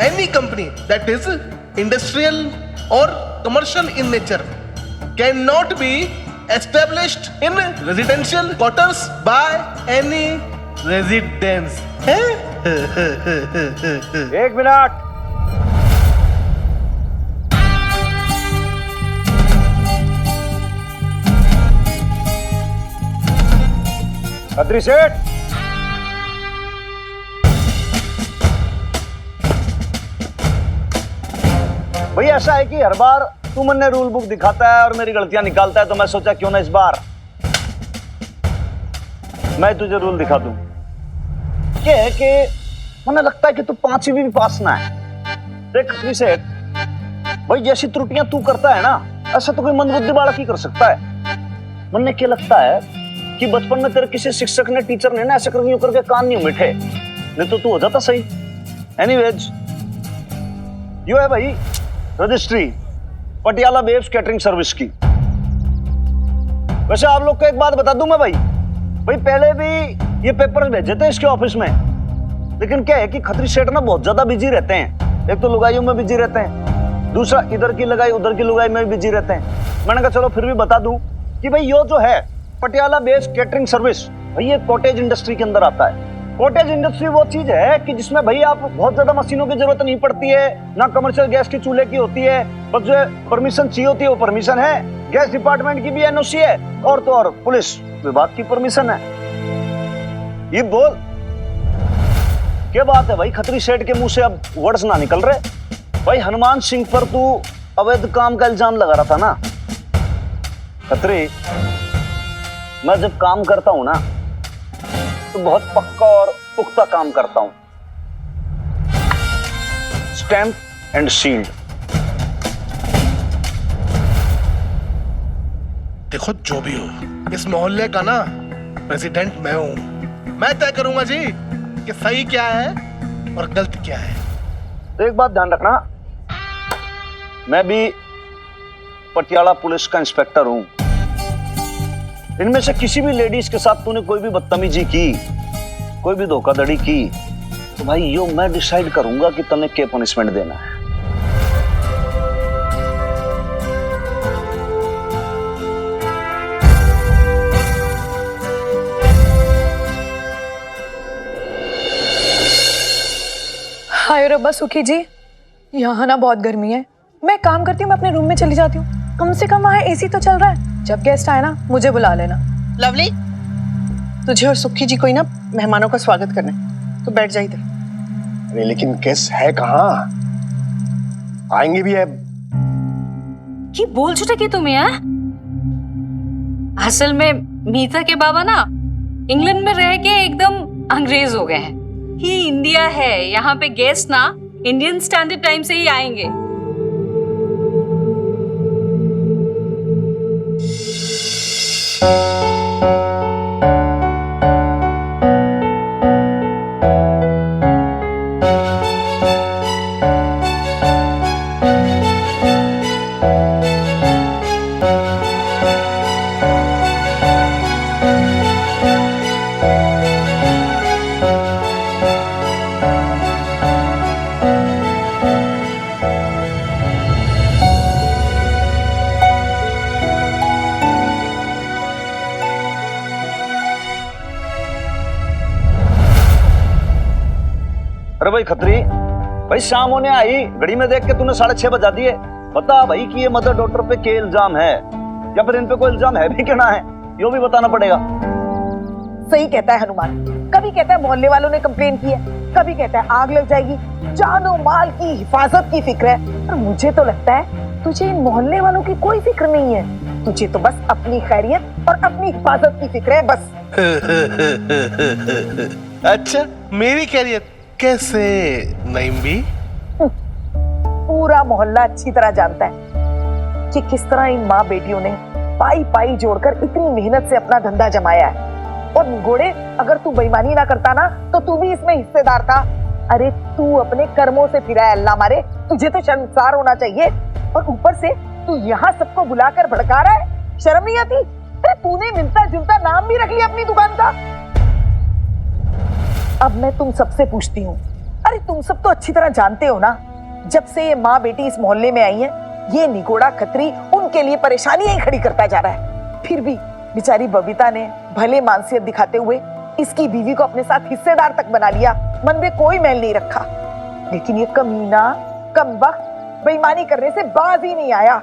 any company that is industrial or commercial in nature cannot be established in residential quarters by any residents. एक minute. Khatri सेठ, भाई ऐसा है कि हर बार तू मुझे रूल बुक दिखाता है और मेरी गलतियां निकालता है, तो मैं सोचा क्यों ना इस बार मैं तुझे रूल दिखा दूं। क्या है कि मुझे लगता है कि तू 5वीं भी पास ना है। देख खत्री सेठ, भाई जैसी त्रुटियां तू करता है ना, ऐसा तो कोई मंदबुद्धि बालक ही कर सकता है। मुझे क्या लगता है कि बचपन में तेरे किसी शिक्षक ने, टीचर ने ना ऐसे करके कान नहीं मिठे, नहीं तो तू हो जाता सही। एनीवेज, यो है भाई registry Patiala babes catering service की। वैसे आप लोग को एक बात बता दूं मैं भाई पहले भी ये पेपर भेजे थे इसके ऑफिस में, लेकिन क्या है कि खत्री सेठ ना बहुत ज्यादा बिजी रहते हैं। एक तो लुगाइयों में बिजी रहते हैं, दूसरा इधर की लगाई उधर की लुगाई में बिजी रहते हैं। मैंने कहा चलो फिर भी बता दूं कि भाई यो जो है पटियाला बेब्स कैटरिंग सर्विस, भाई ये कॉटेज इंडस्ट्री के अंदर आता है। कॉटेज इंडस्ट्री वो चीज है कि जिसमें भाई आप बहुत ज्यादा मशीनों की जरूरत नहीं पड़ती है, ना कमर्शियल गैस की चूल्हे की होती है, बस जो परमिशन चाहिए होती है वो परमिशन है। गैस डिपार्टमेंट की भी एनओसी है और तो और पुलिस विभाग की परमिशन है। ये बोल क्या बात है भाई, खत्री सेठ के मुंह से अब वर्ड्स ना निकल रहे। भाई हनुमान सिंह पर तू अवैध काम का इल्जाम लगा रहा था ना। खत्री, मैं जब काम करता हूं ना तो बहुत पक्का और पुख्ता काम करता हूं। Stamp and sealed. देखो जो भी हो, इस मोहल्ले का ना प्रेसिडेंट मैं हूं। मैं तय करूंगा जी कि सही क्या है और गलत क्या है। तो एक बात ध्यान रखना, मैं भी पटियाला पुलिस का इंस्पेक्टर हूं। इनमें से किसी भी लेडीज के साथ तूने कोई भी बदतमीजी की, कोई भी धोखाधड़ी की, तो भाई यो मैं डिसाइड करूंगा कि तने क्या पनिशमेंट देना है। हाय रब्बा सुखी जी, यहाँ ना बहुत गर्मी है। मैं काम करती हूँ, मैं अपने रूम में चली जाती हूँ। कम से कम वहाँ एसी तो चल रहा है। जब गेस्ट आए ना मुझे बुला लेना। लवली, तुझे और सुखी जी को ही ना मेहमानों का स्वागत करना है, तो बैठ जा इधर। अरे लेकिन गेस्ट है कहाँ? आएंगे भी है। की बोल छुटे की तुम्हें है? असल में मीता के बाबा ना इंग्लैंड में रह के एकदम अंग्रेज हो गए हैं। ये इंडिया है, यहाँ पे गेस्ट ना इंडियन स्टैंडर्ड टाइम से ही आएंगे। अरे भाई खत्री, भाई शाम होने आई, घड़ी में देख के तूने 6:30 बजा दिए। बता भाई कि ये मदर डॉटर पे क्या इल्जाम है, या फिर इन पे कोई इल्जाम है भी क्या ना है, यो भी बताना पड़ेगा। सही कहता है हनुमान, कभी कहता है मोहल्ले वालों ने कंप्लेन की है, कभी कहता है आग लग जाएगी। जानो माल की हिफाजत की फिक्र है, पर मुझे तो लगता है तुझे इन मोहल्ले वालों की कोई फिक्र नहीं है। तुझे तो बस अपनी खैरियत और अपनी हिफाजत की फिक्र है बस। अच्छा, मेरी खैरियत कैसे नईम भी? पूरा मोहल्ला अच्छी तरह जानता है कि किस तरह इन माँ बेटियों ने पाई पाई जोड़कर इतनी मेहनत से अपना धंधा जमाया है। और निगोड़े, अगर तू बेईमानी ना करता ना तो तू भी इसमें हिस्सेदार था। अरे तू अपने कर्मों से फिरा है, अल्लाह मारे, तुझे तो शर्मसार होना चाहिए। और ऊपर से तू यहाँ सबको बुलाकर भड़का रहा है, शर्म नहीं आती? अरे तूने मिलता जुलता नाम भी रख लिया अपनी दुकान का। अब मैं तुम सबसे पूछती हूँ, अरे तुम सब तो अच्छी तरह जानते हो ना, जब से ये माँ बेटी इस मोहल्ले में आई है, ये निगोड़ा खत्री उनके लिए परेशानियां ही खड़ी करता जा रहा है। फिर भी बेचारी बबीता ने भले मानसियत दिखाते हुए इसकी बीवी को अपने साथ हिस्सेदार तक बना लिया, मन में कोई मैल नहीं रखा। लेकिन ये कमीना कमबख्त बेईमानी करने से बाज ही नहीं आया।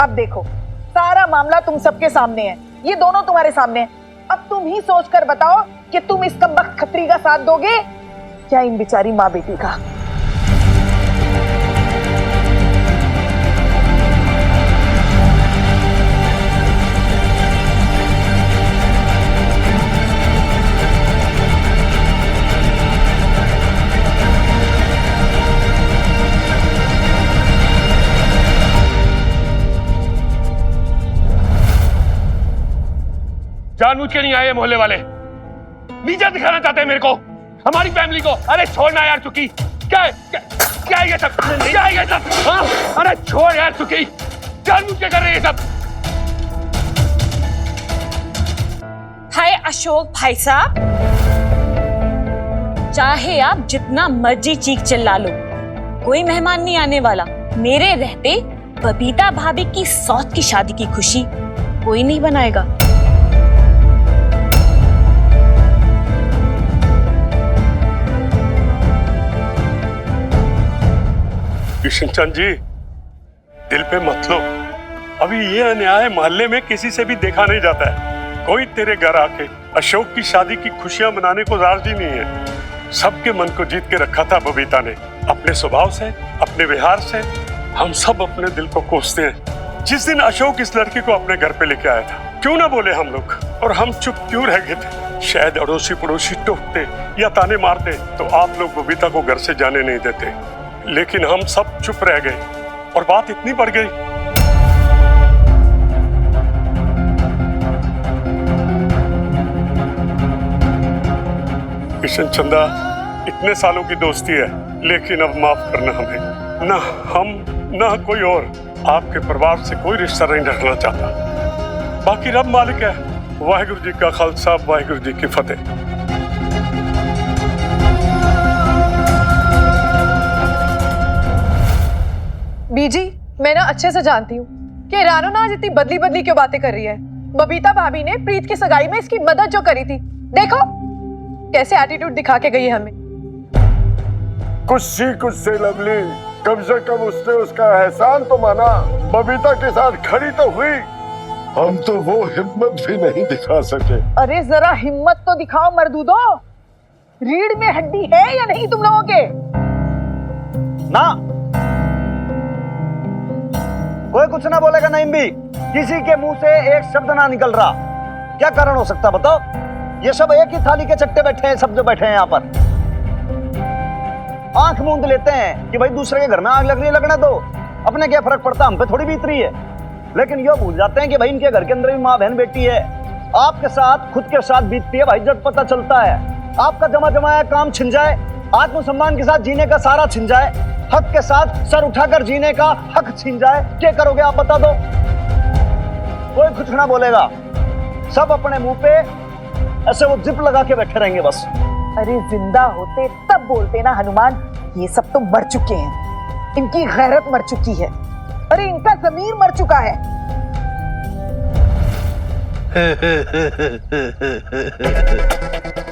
अब देखो, सारा मामला तुम सबके सामने है, ये दोनों तुम्हारे सामने है। अब तुम ही सोच कर बताओ कि तुम इस कमबख्त खत्री का साथ दोगे क्या इन बेचारी माँ बेटी का? जानबूझ के नहीं आए ये मोहल्ले वाले, नीचा दिखाना चाहते हैं मेरे को, हमारी फैमिली को। अरे छोड़ना यार चुकी, क्या है ये सब, क्या है ये सब? हाँ? अरे छोड़ यार चुकी, जानबूझ के कर रहे हैं ये सब। हाय अशोक भाई साहब, चाहे आप जितना मर्जी चीख चिल्ला लो, कोई मेहमान नहीं आने वाला। मेरे रहते बबीता भाभी की सौत की शादी की खुशी कोई नहीं बनाएगा। किशनचंद जी, दिल पे मत लो, अभी ये अन्याय मोहल्ले में किसी से भी देखा नहीं जाता है। कोई तेरे घर आके अशोक की शादी की खुशियां मनाने को राजी नहीं है। सबके मन को जीत के रखा था बबीता ने, अपने स्वभाव से, अपने व्यवहार से। हम सब अपने दिल को कोसते हैं। जिस दिन अशोक इस लड़की को अपने घर पे लेके आया था, क्यों ना बोले हम लोग, और हम चुप क्यों रह गए थे? शायद अड़ोसी पड़ोसी टोकते या ताने मारते तो आप लोग बबीता को घर से जाने नहीं देते, लेकिन हम सब चुप रह गए और बात इतनी बढ़ गई। किशन चंदा, इतने सालों की दोस्ती है, लेकिन अब माफ करना हमें। ना हम ना कोई और आपके परिवार से कोई रिश्ता नहीं रखना चाहता। बाकी रब मालिक है। वाहिगुरु जी का खालसा, वाहिगुरु जी की फतेह। बीजी, मैं ना अच्छे से जानती हूँ कि रानो ना आज इतनी बदली बदली क्यों बातें कर रही है। बबीता भाभी ने प्रीत की सगाई में इसकी मदद जो करी थी, देखो कैसे एटीट्यूड दिखा के गई हमें। कुछ से लवली, कम से कम उसने उसका एहसान तो माना, बबीता के साथ खड़ी तो हुई। हम तो वो हिम्मत भी नहीं दिखा सके। अरे जरा हिम्मत तो दिखाओ मर्दूदो, रीढ़ में हड्डी है या नहीं तुम लोगों के? ना कोई कुछ ना बोलेगा, नहीं भी किसी के मुंह से एक शब्द ना निकल रहा। क्या कारण हो सकता बताओ? ये सब एक ही थाली के चट्टे बैठे हैं, सब जो बैठे हैं यहाँ पर, आंख मूंद लेते हैं कि भाई दूसरे के घर में आग लग रही है, लगने दो, अपने क्या फर्क पड़ता, हम पे थोड़ी बीत रही है। लेकिन ये भूल जाते हैं कि भाई इनके घर के अंदर भी माँ बहन बेटी है। आपके साथ खुद के साथ बीतती है भाई, जब पता चलता है आपका जमा जमाया काम छिन जाए, आत्मसम्मान के साथ जीने का सारा छिन जाए, हक के साथ सर उठाकर जीने का हक छिन जाए, क्या करोगे आप बता दो? कोई कुछ ना बोलेगा, सब अपने मुंह पे ऐसे वो जिप लगा के बैठे रहेंगे बस। अरे जिंदा होते तब बोलते ना हनुमान, ये सब तो मर चुके हैं, इनकी गैरत मर चुकी है, अरे इनका ज़मीर मर चुका है।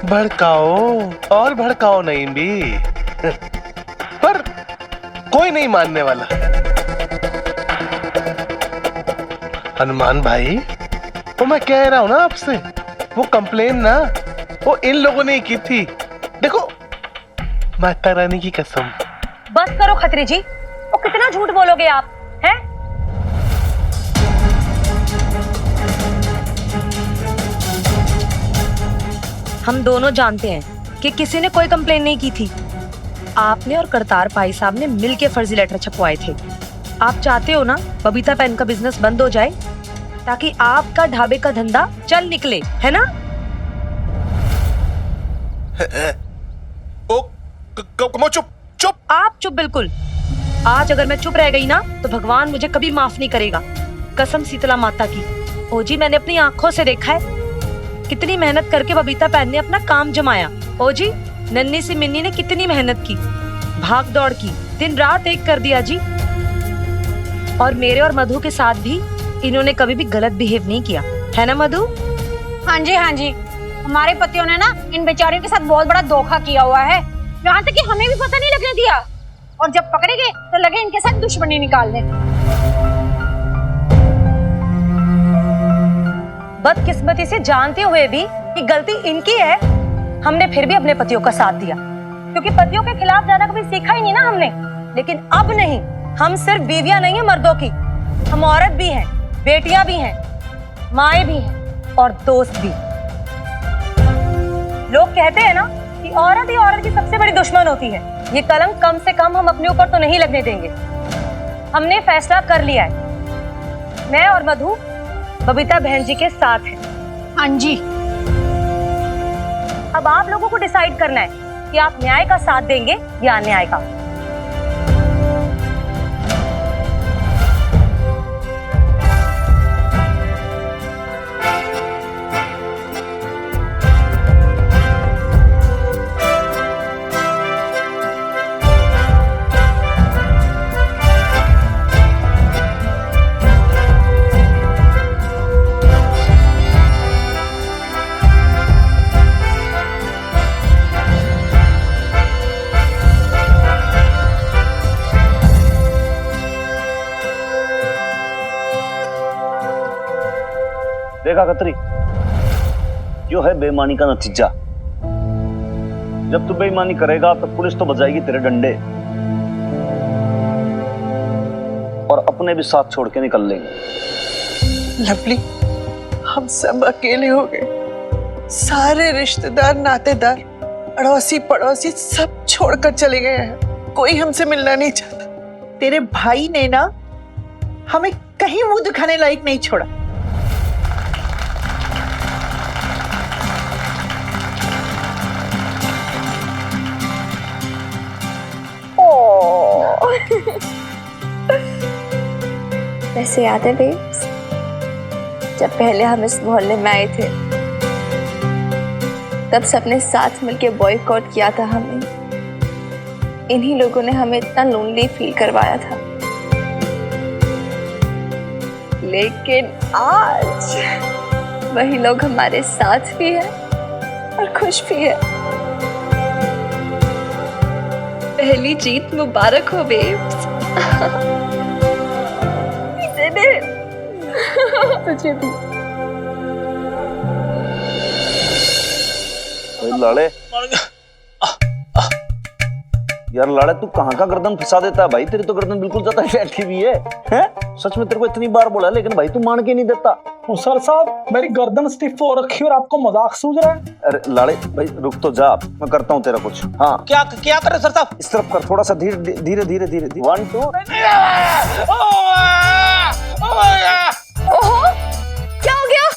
भड़काओ और भड़काओ नहीं भी, पर कोई नहीं मानने वाला। हनुमान भाई, वो मैं कह रहा हूं ना आपसे, वो कंप्लेन ना वो इन लोगों ने की थी। देखो, माता रानी की कसम। बस करो खत्री जी, वो कितना झूठ बोलोगे आप, हैं? हम दोनों जानते हैं कि किसी ने कोई कंप्लेन नहीं की थी। आपने और करतार भाई साहब ने मिलके फर्जी लेटर छपवाए थे। आप चाहते हो ना बबीता पेन का बिजनेस बंद हो जाए, ताकि आपका ढाबे का धंधा चल निकले, है ना? चुप चुप। आप चुप बिल्कुल। आज अगर मैं चुप रह गई ना तो भगवान मुझे कभी माफ नहीं करेगा, कसम शीतला माता की। ओ जी, मैंने अपनी आंखों से देखा है कितनी मेहनत करके बबीता पैन ने अपना काम जमाया। ओ जी, नन्ही सी मिन्नी ने कितनी मेहनत की, भाग दौड़ की, दिन रात एक कर दिया जी। और मेरे और मधु के साथ भी इन्होंने कभी भी गलत बिहेव नहीं किया, है ना मधु? हाँ जी, हमारे पतियों ने ना इन बेचारियों के साथ बहुत बड़ा धोखा किया हुआ है, यहाँ तक कि हमें भी पता नहीं लगने दिया, और जब पकड़े गए तो लगे इनके साथ दुश्मनी निकालने। बदकिस्मती से जानते हुए भी कि गलती इनकी है, हमने फिर भी अपने पतियों का साथ दिया, क्योंकि पतियों के खिलाफ जाना कभी सीखा ही नहीं ना हमने। लेकिन अब नहीं, हम सिर्फ बीवियां नहीं है मर्दों की, हम औरत भी हैं, बेटियां भी हैं, माएँ भी हैं और दोस्त भी। लोग कहते हैं ना कि औरत ही औरत की सबसे बड़ी दुश्मन होती है। ये कलंक कम से कम हम अपने ऊपर तो नहीं लगने देंगे। हमने फैसला कर लिया है, मैं और मधु बबीता बहन जी के साथ हैं। हाँ जी। अब आप लोगों को डिसाइड करना है कि आप न्याय का साथ देंगे या अन्याय का। देखा खत्री, जो है बेईमानी का नतीजा। जब तू बेईमानी करेगा तो पुलिस तो बजाएगी तेरे डंडे, और अपने भी साथ छोड़ के निकल लेंगे। लवली, हम सब अकेले हो गए। सारे रिश्तेदार, नातेदार, अड़ोसी पड़ोसी सब छोड़कर चले गए हैं। कोई हमसे मिलना नहीं चाहता। तेरे भाई ने ना हमें कहीं मुंह दिखाने लायक नहीं छोड़ा। वैसे याद है बेब्स, जब पहले हम इस मोहल्ले में आए थे तब सबने साथ मिलके बॉयकॉट किया था हमें। इन्हीं लोगों ने हमें इतना लोनली फील करवाया था। लेकिन आज वही लोग हमारे साथ भी हैं और खुश भी है। पहली जीत मुबारक हो बेब्स। तुझे भी। लाड़े यार, लाड़े तू कहाँ का गर्दन फंसा देता है भाई? तेरी तो गर्दन बिल्कुल ज्यादा बैठी हुई है। सच में तेरे को इतनी बार बोला, लेकिन भाई तू मान के नहीं देता। सर साहब, मेरी गर्दन स्टिफ हो रखी और आपको मजाक सूझ रहा है? अरे लाड़े भाई रुक तो जा, मैं करता हूँ तेरा कुछ। हाँ क्या क्या करे सर साहब? इस तरफ कर, थोड़ा सा धीरे धीरे धीरे धीरे। 1 2। ओहो, क्या हो गया?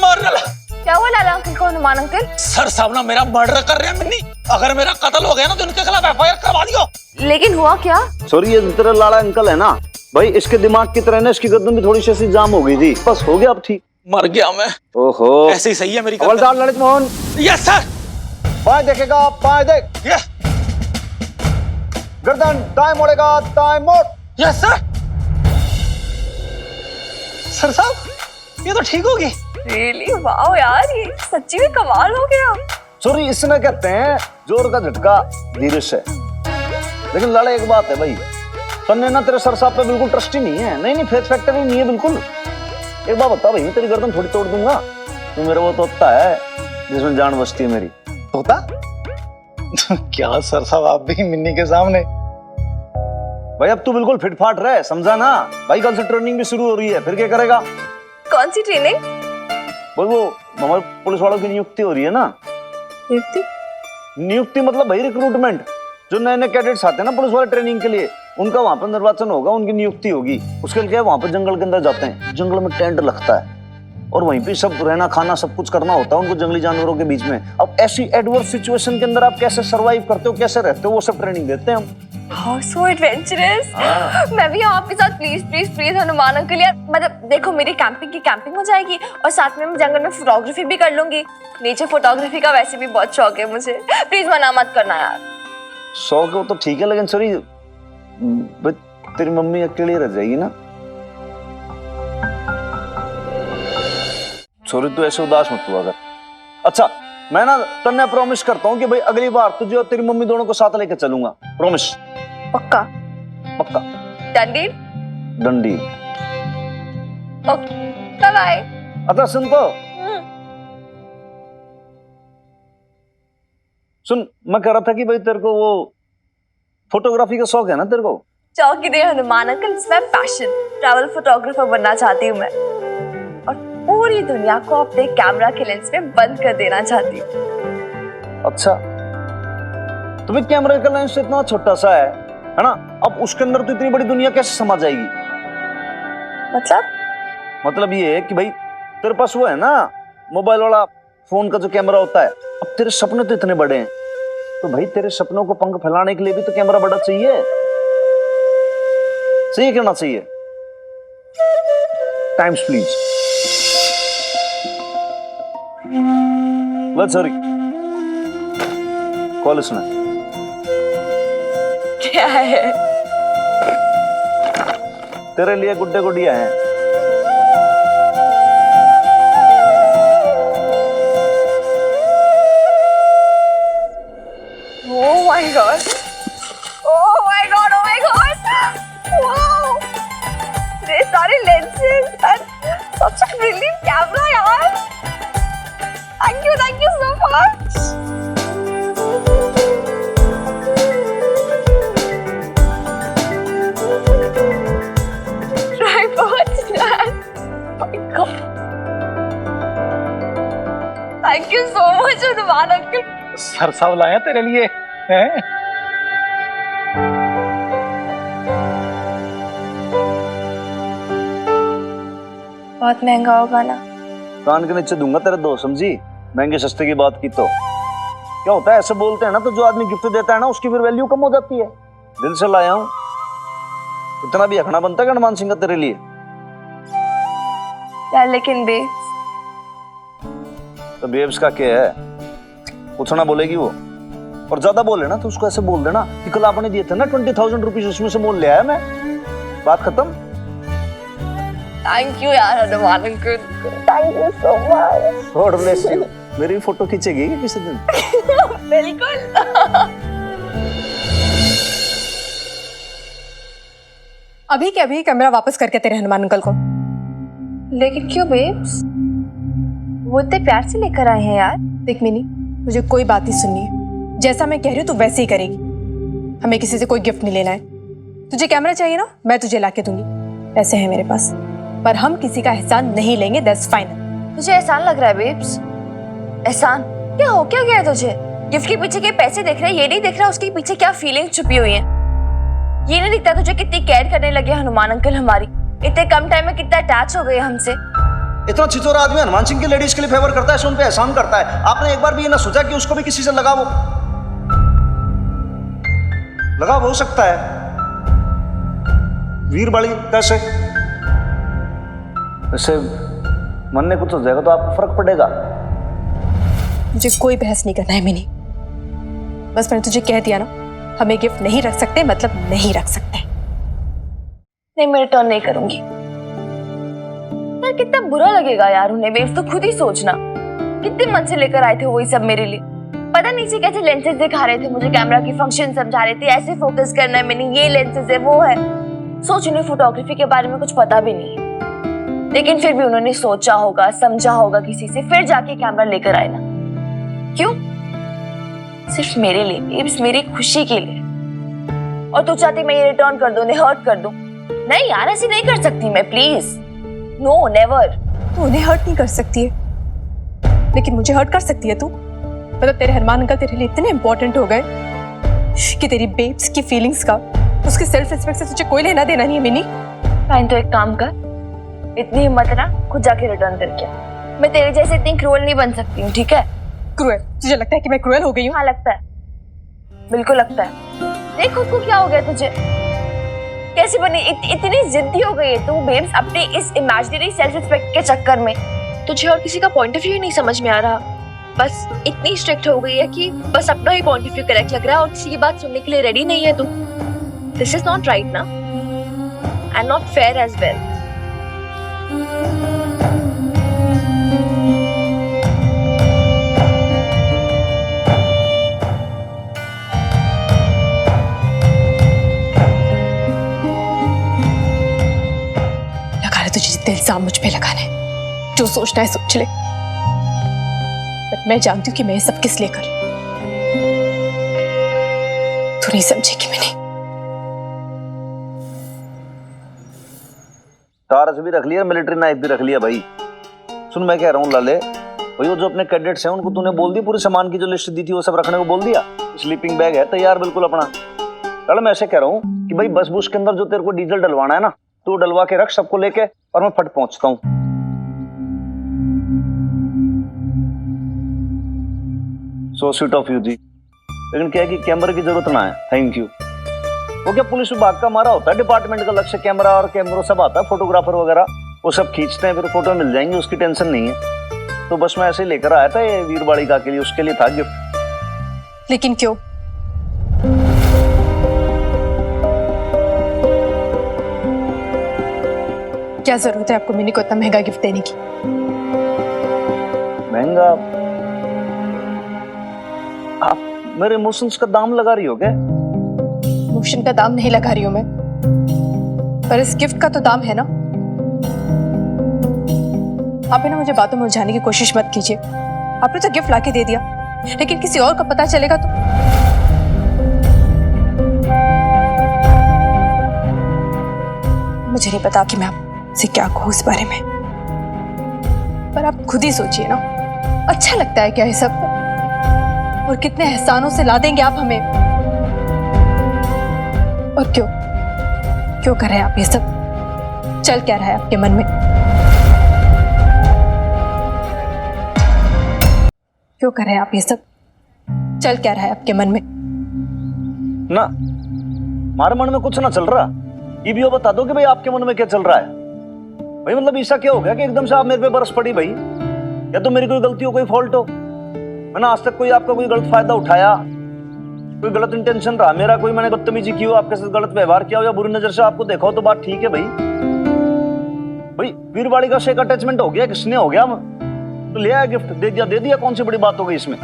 मर गया। क्या हुआ लाला अंकल को? हनुमान अंकल सर साहब ना मेरा मर्डर कर रहे हैं मिन्नी। अगर मेरा कत्ल हो गया ना तो इनके खिलाफ एफआईआर करवा दियो। लेकिन हुआ क्या? सॉरी, ये तेरा लाड़ा अंकल है ना भाई, इसके दिमाग की तरह ना इसकी गर्दन भी थोड़ी सी ऐसी जाम हो गई थी, बस हो गया अब ठीक। मर गया मैं। ओहो, ऐसे ही सही है मेरी हवलदार ललित मोहन। Yes sir. बाएं देखेगा, बाएं देख। यस। गर्दन दाएं मोड़ेगा, दाएं मोड़। Yes sir. सर साहब, ये तो ठीक होगी। रियली वाओ यार, ये सच्ची में कमाल हो गया। सॉरी, इसने कहते हैं जोर का झटका धीरे से। लेकिन लड़ा एक बात है भाई, तन्ने ना तेरे सर साहब पे बिल्कुल ट्रस्ट ही नहीं है। नहीं फेथ फैक्टर ही नहीं है बिल्कुल। एक बात बता भाई, मैं तेरी गर्दन थोड़ी तोड़ दूंगा। तू मेरा वो तोता है जिसमें जान बसती है मेरी। तोता? क्या सर साहब, आप भी मिन्नी के सामने। भाई अब तू बिल्कुल फिटफाट रहे, समझा ना भाई? कल से ट्रेनिंग भी शुरू हो रही है, फिर क्या करेगा? कौन सी ट्रेनिंग? भाई वो हमारे पुलिस वालों की नियुक्ति हो रही है ना। नियुक्ति मतलब भाई रिक्रूटमेंट। जो नए नए कैडेट्स आते हैं ना पुलिस वाले ट्रेनिंग के लिए, उनका वहां पर निर्वाचन होगा, उनकी नियुक्ति होगी। उसके लिए क्या है, वहां पर जंगल के अंदर जाते हैं, जंगल में टेंट लगता है और वहीं पे सब रहना खाना सब कुछ करना होता है उनको जंगली जानवरों के बीच में। अब ऐसी एडवर्स सिचुएशन के अंदर आप कैसे सरवाइव करते हो, कैसे रहते हो, वो सब ट्रेनिंग देते हैं हम। How so adventurous! मैं भी आपके साथ प्लीज हनुमान अंकल यार। मतलब देखो, मेरी कैंपिंग की कैंपिंग हो जाएगी और साथ में मैं जंगल में फोटोग्राफी भी कर लूंगी। नेचर फोटोग्राफी का वैसे भी बहुत शौक है मुझे। प्लीज मना मत करना यार। शौक है वो तो ठीक है, लेकिन सॉरी तेरी मम्मी अकेली रह जाएगी ना। सॉरी तू ऐसे उदास मत हुआ कर। अच्छा मैं ना तन्ने प्रॉमिस करता हूँ कि भाई अगली बार तुझे और तेरी मम्मी दोनों को साथ लेके चलूंगा, प्रॉमिस। पक्का? पक्का। डंडी? डंडी। Okay bye bye. अच्छा सुन तो, सुन मैं कह रहा था कि भाई तेरे को वो फोटोग्राफी का शौक है ना तेरे को? चौकी दे Hanuman uncle, it's my passion. Travel photographer बनना चाहती हूँ मैं, और पूरी दुनिया को अपने कैमरा के लेंस में बंद कर देना चाहती हूँ। अच्छा तुम्हें कैमरा का लेंस इतना छोटा सा है ना, अब उसके अंदर तो इतनी बड़ी दुनिया कैसे समा जाएगी? मतलब ये है कि भाई तेरे पास वो है ना मोबाइल वाला फोन का जो कैमरा होता है, अब तेरे सपने तो इतने बड़े हैं, तो भाई तेरे सपनों को पंख फैलाने के लिए भी तो कैमरा बड़ा चाहिए। सही कहना चाहिए। Times please. सॉरी कॉल इसने क्या है? तेरे लिए गुड्डे गुड़िया हैं। Oh my god! Oh my god! Oh my god! Wow! ये सारे lenses and such a brilliant camera यार! Thank you so much! Tripods, man! Oh my god! Thank you so much, Hanuman uncle. सरसाव लाया तेरे लिए हैं? बहुत महंगा होगा ना? कान के नीचे दूंगा तेरे दो, समझी? महंगे सस्ते की बात की तो क्या होता है, ऐसे बोलते हैं ना, तो जो आदमी गिफ्ट देता है ना उसकी फिर वैल्यू कम हो जाती है। दिल से लाया हूं, इतना भी हकना बनता है हनुमान सिंह का तेरे लिए यार। लेकिन बेब्स, तो बेब्स का क्या है? कुछ ना बोलेगी वो, और ज्यादा बोले ना तो उसको ऐसे बोल देना कि कल आपने दिए थे ना 20,000 रुपीज, उसमें से मोल ले आया मैं, बात खत्म। थैंक यू यार Hanuman uncle, thank you so much. God bless you. मेरी फोटो खींचेगी किसी दिन? बिल्कुल। अभी के अभी कैमरा वापस करके तेरे हनुमान अंकल को। लेकिन क्यों बेब्स? वो इतने प्यार से लेकर आए हैं यार। देख मिनी, मुझे कोई बात नहीं सुननी है, जैसा मैं कह रही हूँ तू वैसे ही करेगी। हमें किसी से कोई गिफ्ट नहीं लेना है। तुझे कैमरा चाहिए ना, मैं तुझे लाके दूंगी, पैसे हैं मेरे पास, पर हम किसी का एहसान नहीं लेंगे, दैट्स फाइनल। तुझे एहसान लग रहा है बेब्स? एहसान? क्या हो क्या गया तुझे? गिफ्ट के पीछे के पैसे देख रहे हैं, ये नहीं देख रहा उसके पीछे क्या फीलिंग छुपी हुई है? ये नहीं दिखता तुझे कितनी केयर करने लगे हनुमान अंकल हमारी? इतने कम टाइम में कितना अटैच हो गए हमसे। इतना छिचोरा आदमी हनुमान सिंह की लेडीज के लिए फेवर करता है, उन पे एहसान करता है। आपने एक बार भी ये ना सोचा कि उसको भी किसी से लगाव हो सकता है? वीर बाड़ी कैसे ऐसे मन में कुछ हो जाएगा तो आपको फर्क पड़ेगा। मुझे कोई बहस नहीं करना है मिनी, बस मैंने तुझे कह दिया ना, हमें गिफ्ट नहीं रख सकते, मतलब नहीं रख सकते। नहीं, मैं रिटर्न नहीं करूंगी यार। कितना बुरा लगेगा यार उन्हें बेब्स, तो खुद ही सोचना कितने मन से लेकर आए थे वो ये सब मेरे लिए। पता नहीं से कैसे लेंसेज दिखा रहे थे मुझे, कैमरा की फंक्शन समझा रहे थे, ऐसे फोकस करना है मैंने, ये लेंसेज है वो है। सोच, उन्हें फोटोग्राफी के बारे में कुछ पता भी नहीं है, लेकिन फिर भी उन्होंने सोचा होगा, समझा होगा किसी से, फिर जाके कैमरा लेकर आए ना। क्यों? सिर्फ मेरे लिए बेब्स, मेरी खुशी के लिए। और तू चाहती मैं ये रिटर्न कर दूं, उन्हें हर्ट कर दूं? नहीं यार, ऐसे नहीं कर सकती मैं, प्लीज नो नेवर। तू उन्हें हर्ट नहीं कर सकती है, लेकिन मुझे हर्ट कर सकती है तू। मतलब तेरे हनुमान अंकल तेरे लिए इतने इंपॉर्टेंट हो गए कि तेरी बेब्स की फीलिंग्स का, उसके सेल्फ रिस्पेक्ट से तुझे कोई लेना देना नहीं है मिनी। फाइन, तो एक काम कर, इतनी हिम्मत है ना, खुद जाके रिटर्न करके आ। मैं तेरे जैसे इतनी क्रूअल नहीं बन सकती हूँ, ठीक है? क्रूअल? तुझे लगता है कि मैं क्रूअल हो गई हूँ? हाँ लगता है, बिल्कुल लगता है। देख खुद को क्या हो गया तुझे, कैसी बनी, इतनी जिद्दी हो गई है तू बेब्स अपने इस इमेजिनरी सेल्फ रिस्पेक्ट के चक्कर में। तुझे और किसी का पॉइंट ऑफ व्यू नहीं समझ में आ रहा। बस इतनी स्ट्रिक्ट हो गई है कि बस अपना ही पॉइंट ऑफ व्यू करेक्ट लग रहा है और किसी की बात सुनने के लिए रेडी नहीं है तू। दिस इज नॉट राइट ना, and not fair as well. लगा ले तुझे जितने इल्जाम मुझ पे लगाने, जो सोचना है सोच ले, पर मैं जानती हूँ कि मैं ये सब किस लिए कर रही हूँ। तू नहीं समझेगी मैंने। टारस भी रख लिया, मिलिट्री नाइफ भी रख लिया भाई। सुन मैं कह रहा हूँ लाले भाई, वो जो अपने कैडेट्स हैं उनको तूने बोल दी पूरे सामान की जो लिस्ट दी थी वो सब रखने को बोल दिया? स्लीपिंग बैग है तैयार बिल्कुल अपना। कल मैं ऐसे कह रहा हूँ कि भाई बस बुश के अंदर जो तेरे को डीजल डलवाना है ना, तू डलवा के रख सबको लेके, और मैं फट पहुंचता हूँ। सो स्वीट ऑफ यू जी, लेकिन क्या है कि कैमरे की जरूरत ना है। Thank you. वो क्या पुलिस विभाग का हमारा होता है डिपार्टमेंट का लक्ष्य, कैमरा और कैमरों सब आता है, फोटोग्राफर वगैरह वो सब खींचते हैं, फिर फोटो मिल जाएंगी, उसकी टेंशन नहीं है। तो बस मैं ऐसे ही लेकर आया था ये वीर बालिका के लिए, उसके लिए था गिफ्ट। लेकिन क्यों? क्या जरूरत है आपको मिनी को इतना महंगा गिफ्ट देने की? महंगा? आप मेरे इमोशंस का दाम लगा रही हो क्या? इमोशन का दाम नहीं लगा रही हूं मैं, पर इस गिफ्ट का तो दाम है ना। आप ना मुझे बातों में उलझाने की कोशिश मत कीजिए। आपने तो गिफ्ट लाके दे दिया, लेकिन किसी और को पता चलेगा तो? मुझे नहीं पता कि मैं आपसे क्या कहूं इस बारे में, पर आप खुद ही सोचिए ना, अच्छा लगता है क्या ये सब? और कितने एहसानों से ला देंगे आप हमें। और क्यों क्यों कर रहे हैं आप ये सब? चल क्या रहा है आपके मन में? क्यों कर रहे हैं आप ये सब? चल क्या रहा है आपके मन में? ना हमारे मन में कुछ ना चल रहा। ये भी वो बता दो कि भाई आपके मन में क्या चल रहा है। भाई मतलब ऐसा क्या हो गया कि एकदम से आप मेरे पे बरस पड़ी भाई? या तो मेरी कोई गलती हो, कोई फॉल्ट हो? मैंने आज तक कोई आपका कोई गलत फायदा उठाया, कोई गलत इंटेंशन रहा मेरा, कोई मैंने बदतमीजी की हो, आपके साथ गलत व्यवहार किया हो, या बुरी नजर से आपको देखा हो, तो बात ठीक है भाई। भाई वीर बालिका से एक अटैचमेंट हो गया, किसने हो गया? तो ले आया गिफ्ट, दे दिया, कौन सी बड़ी बात हो गई इसमें?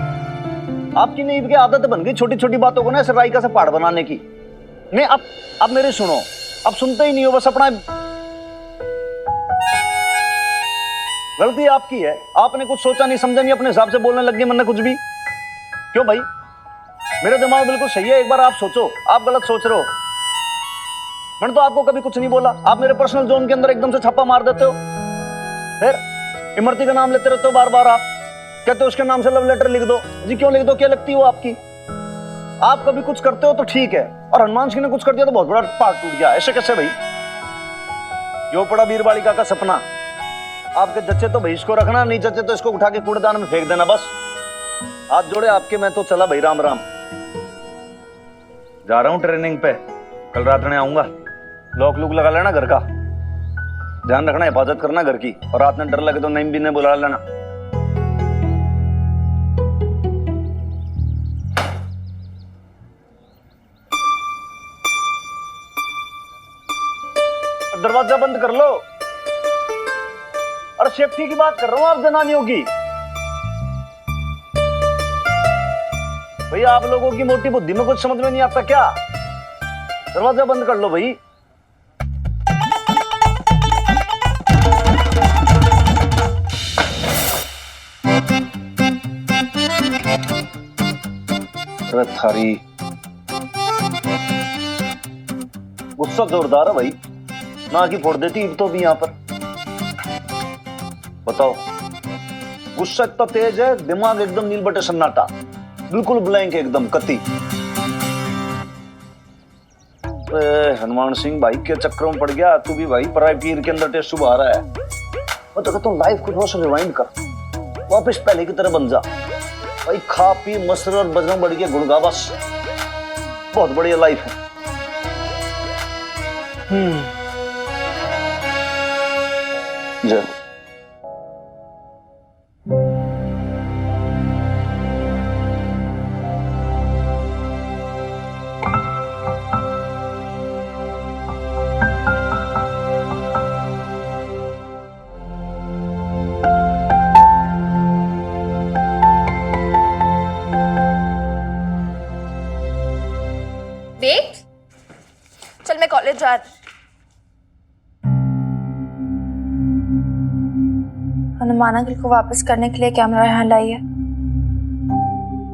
आपकी नींद की आदत बन गई छोटी छोटी बातों को ना ऐसे राई का से पहाड़ बनाने की। नहीं अब मेरे सुनो, अब सुनते ही नहीं हो, बस अपना। गलती आपकी है, आपने कुछ सोचा नहीं समझा नहीं, अपने हिसाब से बोलने लग गए मन ने कुछ भी। क्यों भाई? मेरा दिमाग बिल्कुल सही है, एक बार आप सोचो, आप गलत सोच रहे हो। मैंने तो आपको कभी कुछ नहीं बोला, आप मेरे पर्सनल जोन के अंदर एकदम से छापा मार देते हो। फिर इमरती का नाम लेते रहते हो बार बार। आप कहते हो उसके नाम से लव लेटर लिख दो जी। क्यों लिख दो? क्या लगती हो आपकी? आप कभी कुछ करते हो तो ठीक है, और हनुमान सिंह ने कुछ कर दिया तो बहुत बड़ा पहाड़ टूट गया। ऐसे कैसे भाई? जो पड़ा वीर बालिका का सपना, आपके जच्चे तो भाई इसको रखना, नहीं जच्चे तो इसको उठा के कूड़ेदान में फेंक देना बस। हाथ जोड़े आपके, मैं तो चला भाई, राम राम। जा रहा हूँ ट्रेनिंग पे, कल रात में आऊंगा। लॉक लूक लगा लेना घर का, ध्यान रखना, हिफाजत करना घर की, और रात में डर लगे तो नईम भी ने बुला लेना। दरवाजा बंद कर लो। अरे सेफ्टी की बात कर रहा हूं आप जनानियों की। भैया आप लोगों की मोटी बुद्धि में कुछ समझ में नहीं आता क्या? दरवाजा बंद कर लो भाई। अरे थारी गुस्सा जोरदार है भाई, ना कि फोड़ देती तो भी यहां पर। बताओ, गुस्सा इतना तेज है, दिमाग एकदम नील बटे सन्नाटा, बिल्कुल ब्लैंक एकदम कति। हनुमान सिंह भाई के चक्कर में पड़ गया तू भी भाई, पराई पीर के अंदर टेस्ट आ रहा है। मैं तो कहता हूँ लाइफ को थोड़ा सा रिवाइंड कर, वापस पहले की तरह बन जा भाई। खा पी मसर और बजरंग बढ़ के गुड़गा, बस बहुत बढ़िया लाइफ है। जय चल मैं कॉलेज जा रही। हनुमान अंकल को वापस करने के लिए कैमरा यहाँ लाई है।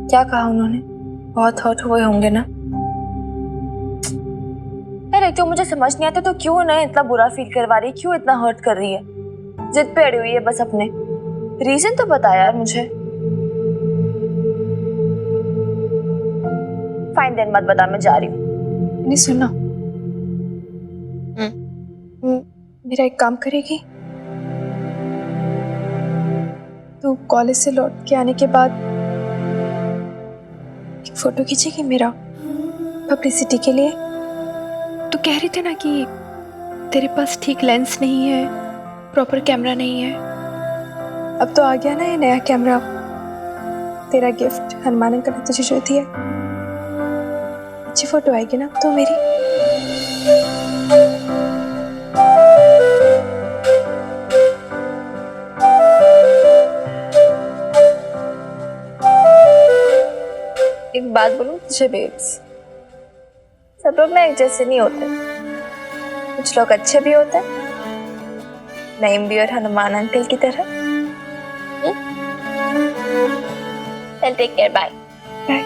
क्या कहा उन्होंने? बहुत हर्ट हुए होंगे ना यार। एक तो मुझे समझ नहीं आता तो क्यों उन्हें इतना बुरा फील करवा रही है, क्यों इतना हर्ट कर रही है। जिद पे अड़ी हुई है बस अपने। रीजन तो बता यार मुझे। फाइन देन मत बता, मैं जा रही हूँ। नहीं सुनना, मेरा एक काम करेगी? तू कॉलेज से लौट के आने के बाद एक फोटो खींचेगी मेरा पब्लिसिटी के लिए? तू कह रही थी ना कि तेरे पास ठीक लेंस नहीं है, प्रॉपर कैमरा नहीं है। अब तो आ गया ना ये नया कैमरा। तेरा गिफ्ट हनुमान अंकल ने तुझे जो दिया, अच्छी फोटो आएगी ना तो मेरी। एक बात बोलूं तुझे बेब्स, सब लोग ना एक जैसे नहीं होते। कुछ लोग अच्छे भी होते हैं, नईम भी और हनुमान अंकल की तरह। चल टेक केयर, बाय बाय।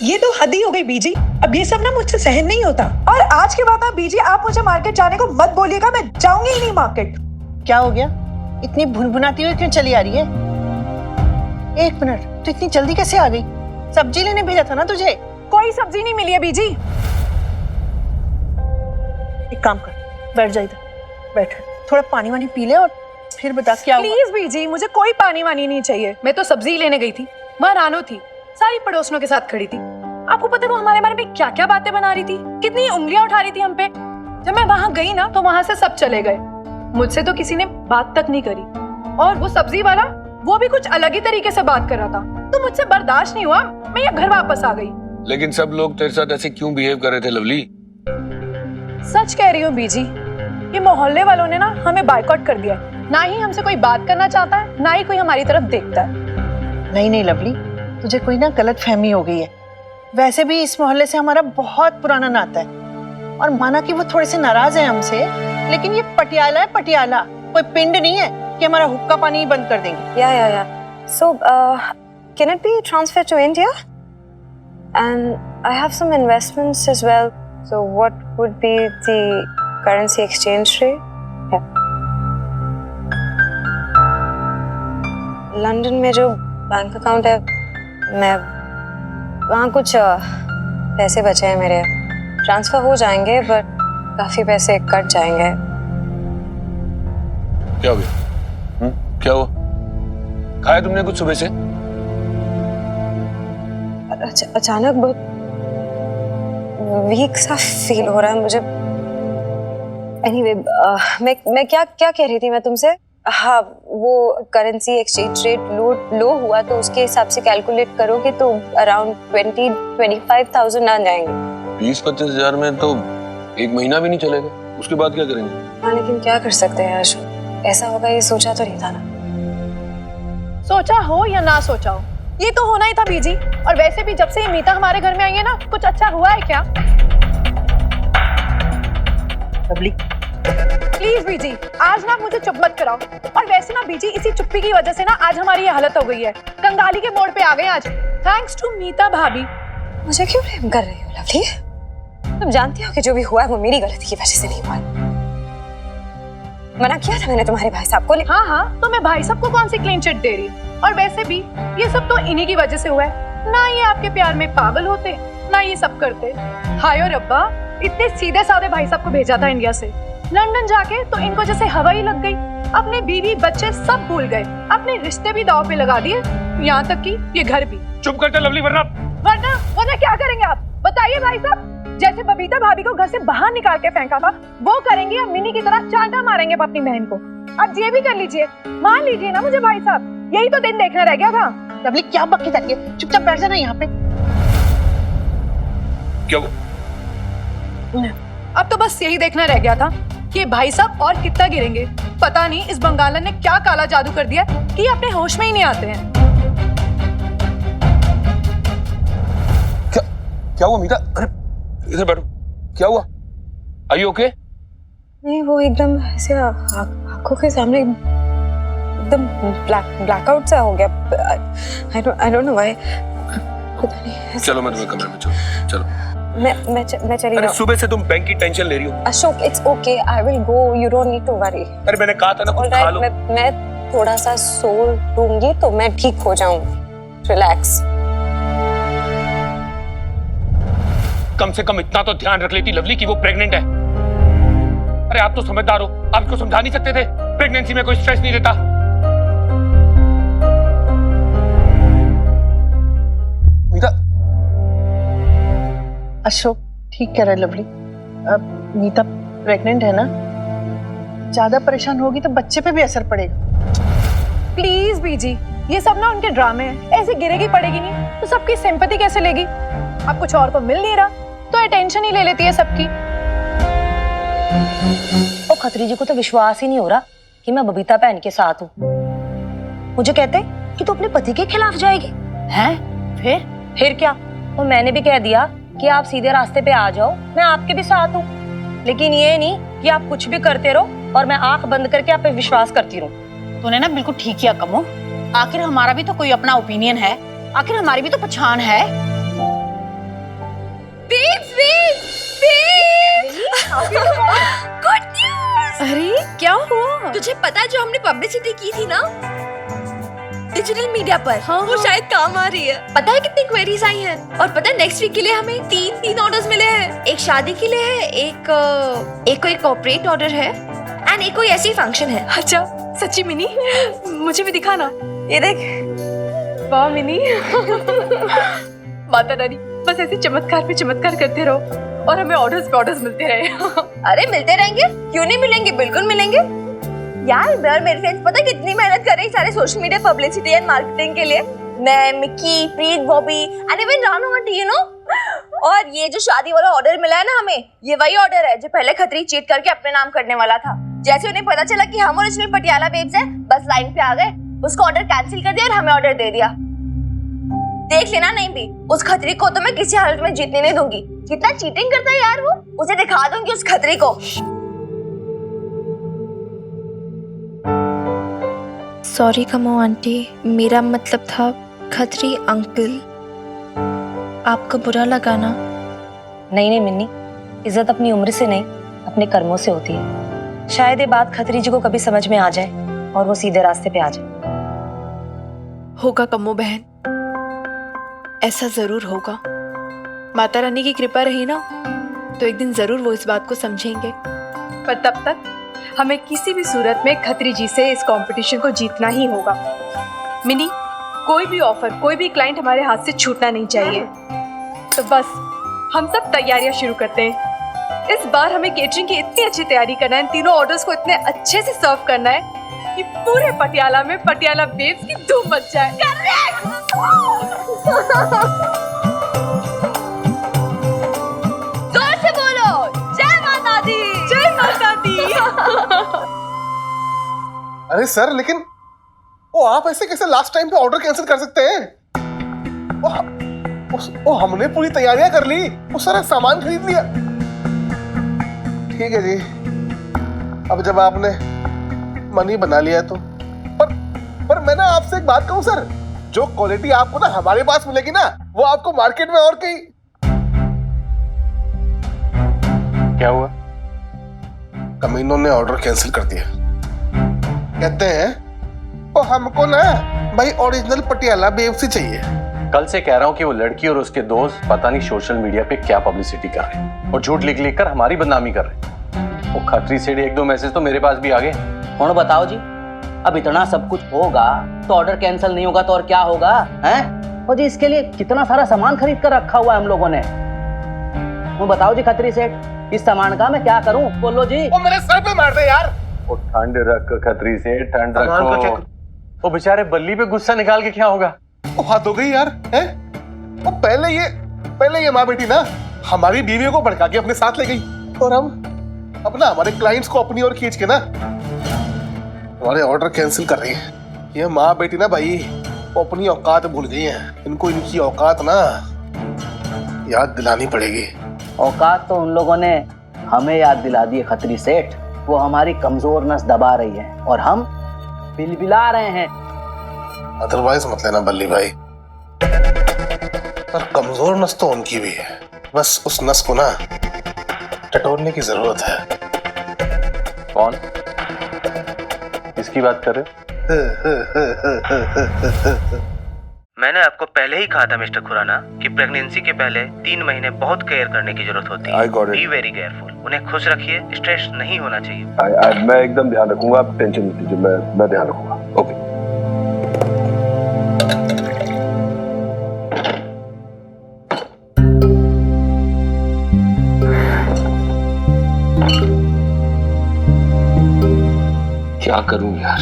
ये तो हद ही हो गई बीजी, अब ये सब ना मुझसे सहन नहीं होता। और आज के बाद ना बीजी आप मुझे मार्केट जाने को मत बोलिएगा, मैं जाऊंगी ही नहीं मार्केट। क्या हो गया? इतनी भुनभुनाती हुई क्यों चली आ रही है? एक मिनट, तो इतनी जल्दी कैसे आ गई? सब्जी लेने भेजा था ना तुझे। कोई सब्जी नहीं मिली है बीजी। एक काम कर, बैठ जा इधर, बैठ, थोड़ा पानी वानी पी ले और फिर बता क्या हुआ। प्लीज बीजी, मुझे कोई पानी वानी नहीं चाहिए। मैं तो सब्जी लेने गई थी, वहाँ रानो थी, सारी पड़ोसियों के साथ खड़ी थी। आपको पता है वो हमारे बारे में क्या क्या बातें बना रही थी, कितनी उंगलियां उठा रही थी हम पे। जब मैं वहां गई ना तो वहां से सब चले गए, मुझसे तो किसी ने बात तक नहीं करी। और वो सब्जी वाला, वो भी कुछ अलग ही तरीके से बात कर रहा था, तो मुझसे बर्दाश्त नहीं हुआ, मैं ये घर वापस आ गई। लेकिन सब लोग तेरे साथ ऐसे क्यों बिहेव कर रहे थे लवली? सच कह रही हूँ बीजी, ये मोहल्ले वालों ने ना हमें बायकॉट कर दिया है। ना ही हमसे कोई बात करना चाहता है, ना ही कोई हमारी तरफ देखता है। नहीं नहीं लवली, तुझे कोई ना गलत फहमी हो गई है। वैसे भी इस मोहल्ले से हमारा बहुत पुराना नाता है, और माना कि वो थोड़े से नाराज है हमसे, लेकिन ये पटियाला है, पटियाला कोई पिंड नहीं है कि हमारा हुक्का पानी ही बंद कर देंगे। या so can it be transfer to India? And I have some investments as well, so what would be the currency exchange rate? London में जो बैंक अकाउंट है, मैं वहाँ कुछ पैसे बचे हैं मेरे, ट्रांसफर हो जाएंगे, बट काफी पैसे कट जाएंगे। क्या हो गया? क्या हुआ? खाया तुमने कुछ सुबह से? अचानक बहुत वीक सा फील हो रहा है मुझे। एनीवे, मैं क्या कह रही थी मैं तुमसे? हाँ, वो करेंसी एक्सचेंज रेट लो हुआ तो उसके हिसाब से कैलकुलेट करोगे तो अराउंड 20-25,000 आ जाएंगे। 20-25 हजार में तो एक महीना भी नहीं चलेगा, उसके बाद क्या करेंगे? हाँ, लेकिन क्या कर सकते हैं आशु, ऐसा होगा ये सोचा तो नहीं था ना। सोचा हो या ना सोचा हो, ये तो होना ही था बीजी। और वैसे भी जब से ये मीता हमारे घर में आई है ना, कुछ अच्छा हुआ है क्या? लवली प्लीज बीजी, आज ना मुझे चुप मत कराओ। और वैसे ना बीजी, इसी चुप्पी की वजह से ना आज हमारी ये हालत हो गई है। कंगाली के मोड़ पे आ गए आज, थैंक्स टू मीता भाभी। मुझे क्यों ब्लेम कर रही हो लवली? तुम जानती हो कि जो भी हुआ है वो मेरी गलती की वजह से नहीं हुआ। मना किया था मैंने तुम्हारे भाई साहब को। हाँ, तो मैं भाई साहब को कौन सी क्लीन चिट दे रही? और वैसे भी ये सब तो इन्हीं की वजह से हुआ है। ना ये आपके प्यार में पागल होते, ना ये सब करते। हाय और रब्बा, इतने सीधे साधे भाई साहब को भेजा था इंडिया से, लंदन जाके तो इनको जैसे हवा ही लग गई। अपने बीवी बच्चे सब भूल गए, अपने रिश्ते भी दांव पे लगा दिए, यहाँ तक कि ये घर भी। चुप करते लवली, वरना क्या करेंगे आप बताइए भाई साहब? जैसे बबीता भाभी को घर से बाहर निकाल के फेंका था, वो करेंगे या मिनी की तरह चांटा मारेंगे अपनी बहन को? अब ये भी कर लीजिए, मान लीजिए ना मुझे भाई साहब, यही तो दिन देखना रह गया था। लवली क्या बककी जाती है, चुपचाप बैठ जाना यहाँ पे। क्या? अब तो बस यही देखना रह गया था कि भाई साहब और कितना गिरेंगे। पता नहीं इस बंगालन ने क्या काला जादू कर दिया कि ये अपने होश में ही नहीं आते हैं। क्या हुआ मीता? अरे इधर बैठो, क्या हुआ? Are you okay? नहीं, वो एकदम ऐसे आंखों के सामने एकदम ब्लैकआउट सा हो गया। I don't know why. पता नहीं। चलो मैं तुम्हें कमरे में चलो। मैं चली अरे जाऊँ। सुबह से तुम बैंक की टेंशन ले रही हो। Ashok, it's okay, I will go, you don't need to worry. अरे मैंने कहा था ना कुछ खा लो। मैं थोड़ा सा सो लूंगी तो मैं ठीक हो जाऊंगी। रिलैक्स। कम से कम इतना तो ध्यान रख लेती लवली कि वो प्रेग्नेंट है। अरे आप तो समझदार हो, आप इसको समझा नहीं सकते थे प्रेगनेंसी में कोई स्ट्रेस नहीं देता। मीता, अशोक ठीक कह रहा है लवली। अब नीता प्रेग्नेंट है ना, ज्यादा परेशान होगी तो बच्चे पे भी असर पड़ेगा। प्लीज बीजी, ये सब ना उनके ड्रामे हैं। ऐसे गिरेगी पड़ेगी नहीं तो सबकी सिंपैथी कैसे लेगी? अब कुछ और तो मिल नहीं रहा तो अटेंशन ही ले लेती है सबकी। ओ खत्री जी को तो विश्वास ही नहीं हो रहा कि मैं बबीता बहन के साथ हूँ। मुझे कहते कि तू अपने पति के खिलाफ जाएगी। हैं? फिर क्या? और मैंने भी कह दिया कि आप सीधे रास्ते पे आ जाओ, मैं आपके भी साथ हूँ। लेकिन ये नहीं कि आप कुछ भी करते रहो और मैं आंख बंद करके आप पे विश्वास करती रहूं। तूने ना बिल्कुल ठीक किया कमो। आखिर हमारा भी तो कोई अपना ओपिनियन है, आखिर हमारी भी तो पहचान है। Good news! अरे क्या हुआ? तुझे पता है जो हमने पब्लिसिटी की थी ना डिजिटल मीडिया पर, वो शायद काम आ रही है। पता है कितनी क्वेरीज आई हैं? और पता है नेक्स्ट वीक के लिए हमें तीन ऑर्डर्स मिले हैं। एक शादी के लिए है, एक कोई कॉर्पोरेट ऑर्डर है एंड एक कोई ऐसी फंक्शन है। अच्छा सच्ची मिनी, मुझे भी दिखा ना। ये देख। वाह मिनी। माता रानी बस ऐसे चमत्कार पे चमत्कार करते रहो और हमें ऑर्डर्स पे ऑर्डर्स मिलते रहे। अरे मिलते रहेंगे, क्यों नहीं मिलेंगे, बिल्कुल मिलेंगे। यार मैं और मेरे फ्रेंड्स पता कितनी मेहनत कर रही है सारे social media publicity and marketing के लिए। मैं, Mickey, Preet, Bobby and even Ranu aunty, you know. और ये जो शादी वाला ऑर्डर मिला है ना हमें, ये वही ऑर्डर है जो पहले खत्री चीट करके अपने नाम करने वाला था। जैसे उन्हें पता चला कि हम ओरिजिनल पटियाला बेब्स हैं, बस लाइन पे आ गए, उसको ऑर्डर कैंसिल कर दिया और हमें ऑर्डर दे दिया। देख लेना नहीं भी, उस खतरी को तो मैं किसी हालत में जीतने नहीं दूंगी। कितना चीटिंग करता है यार वो, उसे दिखा दूंगी उस खतरी को। सॉरी कमो आंटी, मेरा मतलब था खतरी अंकल, आपको बुरा लगा ना? नहीं मिन्नी, इज्जत अपनी उम्र से नहीं अपने कर्मों से होती है। शायद ये बात खतरी जी को कभी समझ में आ जाए और वो सीधे रास्ते पे आ जाए। होगा कम्मो बहन, ऐसा जरूर होगा। माता रानी की कृपा रही ना तो एक दिन जरूर वो इस बात को समझेंगे। पर तब तक हमें किसी भी सूरत में खत्री जी से इस कंपटीशन को जीतना ही होगा। मिनी, कोई भी ऑफर, कोई भी क्लाइंट हमारे हाथ से छूटना नहीं चाहिए। तो बस हम सब तैयारियां शुरू करते हैं। इस बार हमें केटरिंग की इतनी अच्छी तैयारी करना है, तीनों ऑर्डर्स को इतने अच्छे से सर्व करना है कि पूरे पटियाला में पटियाला बेब्स की धूम मच जाए। जोर से बोलो, जय माता दी, जय माता दी। अरे सर, लेकिन वो आप ऐसे कैसे लास्ट टाइम पे ऑर्डर कैंसिल कर सकते हैं? वो हमने पूरी तैयारियां कर ली, वो सारा सामान खरीद लिया। ठीक है जी, अब जब आपने मनी बना लिया तो पर मैं ना आपसे एक बात कहूं सर, जो क्वालिटी आपको ना हमारे पास मिलेगी ना, वो आपको मार्केट में और कहीं। क्या हुआ? कमीनों ने ऑर्डर कैंसिल कर दिया। कहते हैं वो हमको ना भाई ओरिजिनल पटियाला बेब से चाहिए। कल से कह रहा हूँ कि वो लड़की और उसके दोस्त पता नहीं सोशल मीडिया पे क्या पब्लिसिटी कर रहे हैं और झूठ लिख कर हमारी बदनामी कर रहे हैं। वो खतरी से एक दो मैसेज तो मेरे पास भी आ गए। कौन बताओ जी, अब इतना सब कुछ होगा तो ऑर्डर कैंसिल नहीं होगा तो और क्या होगा हैं? और जी इसके लिए कितना सारा सामान खरीद कर रखा हुआ है हम लोगों ने। वो बताओ जी खतरी सेठ, इस सामान का मैं क्या करूं? बोलो जी। वो मेरे सर पे मार दे यार। वो ठंड रख खतरी से, ठंड रखो। वो बेचारे बल्ली पे गुस्सा निकाल के क्या होगा? वो हाथ हो गई यार, हैं? वो पहले ये माँ बेटी ना हमारी बीवियों को भड़का के अपने साथ ले गई और अब ना हमारे क्लाइंट्स को अपनी ओर खींच के ना हमारे ऑर्डर कैंसिल कर रही है। ये माँ बेटी ना भाई वो अपनी औकात भूल गई हैं। इनको इनकी औकात ना याद दिलानी पड़ेगी। औकात तो उन लोगों ने हमें याद दिला दी है खत्री सेठ। वो हमारी कमजोर नस दबा रही है और हम बिलबिला रहे हैं। अदरवाइज मत लेना बल्ली भाई, पर कमजोर नस तो उनकी भी है, बस उस नस को ना टटोलने की जरूरत है। कौन? किसकी बात कर रहे हो? मैंने आपको पहले ही कहा था मिस्टर खुराना कि प्रेगनेंसी के पहले 3 महीने बहुत केयर करने की जरूरत होती है। Be very careful. उन्हें खुश रखिए, स्ट्रेस नहीं होना चाहिए। मैं एकदम ध्यान रखूंगा, आप टेंशन मत लीजिए, मैं ध्यान रखूंगा। ओके। क्या करूं यार,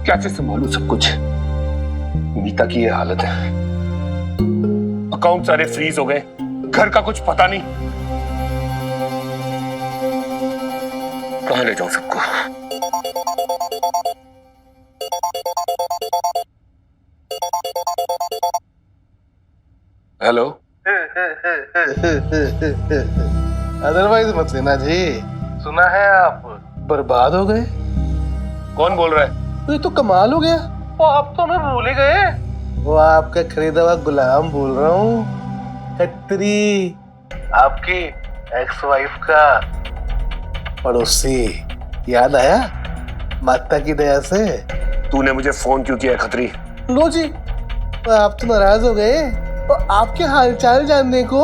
कैसे संभालूं सब कुछ। मीता की ये हालत है, अकाउंट सारे फ्रीज हो गए, घर का कुछ पता नहीं, कहां ले जाऊं सबको। हेलो। अदरवाइज मत लेना जी। सुना है आप बर्बाद हो गए। कौन बोल रहा है? ये तो कमाल हो गया। वो आप तो हमें भूल ही गए। वो आपका खरीदा हुआ गुलाम बोल रहा हूँ, खत्री, आपकी एक्स वाइफ का पड़ोसी। याद आया माता की दया से? तूने मुझे फोन क्यों किया खत्री? लो जी, आप तो नाराज हो गए। तो आपके हालचाल जानने को